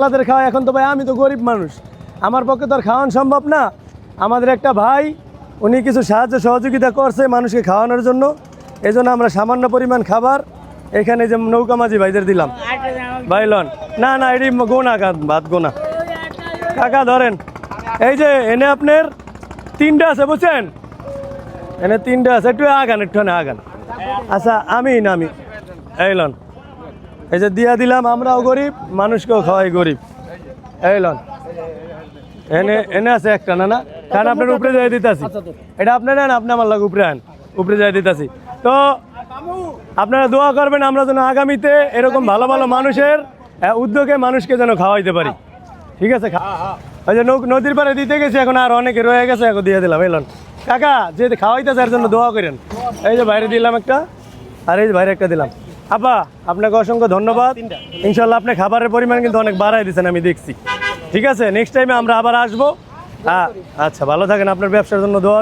আপনাদের খাওয়া এখন তো ভাই আমি তো গরিব মানুষ, আমার পক্ষে তো আর খাওয়ানো সম্ভব না। আমাদের একটা ভাই উনি কিছু সাহায্য সহযোগিতা করছে মানুষকে খাওয়ানোর জন্য, এই জন্য আমরা সামান্য পরিমাণ খাবার এখানে যে নৌকা মাঝি ভাইদের দিলাম। ভাইলন না না এটি গোনা ভাত গোনা। কাকা ধরেন, এই যে এনে আপনার 3টা আছে বুঝছেন, এনে 3টা আছে, একটু আগান একটু আগান। আচ্ছা আমি এই লন, এই যে দিয়া দিলাম, আমরাও গরিব মানুষকেও খাওয়াই গরিব। এই লন এনে এনে আছে একটা, না না কারণ আপনার উপরে যাই দিতেছি, এটা আপনি নেন, আপনি আমার লাগে উপরে আন, উপরে যাই দিতেছি। তো আপনারা দোয়া করবেন আমরা যেন আগামীতে এরকম ভালো ভালো মানুষের উদ্যোগে মানুষকে যেন খাওয়াইতে পারি, ঠিক আছে? ওই যে নদীর পাড়ে দিতে গেছি, এখন আর অনেকে রয়ে গেছে, এখন দিয়ে দিলাম। এলন কাকা যে খাওয়াইতেছে এর জন্য দোয়া করেন। এই যে বাইরে দিলাম একটা, আর এই যে বাইরে একটা দিলাম। আপা আপনাকে অসংখ্য ধন্যবাদ, ইনশাল্লাহ আপনি খাবারের পরিমাণ কিন্তু অনেক বাড়াই দিচ্ছেন আমি দেখছি, ঠিক আছে? নেক্সট টাইমে আমরা আবার আসবো। আচ্ছা ভালো থাকেন, আপনার ব্যবসার জন্য দোয়া।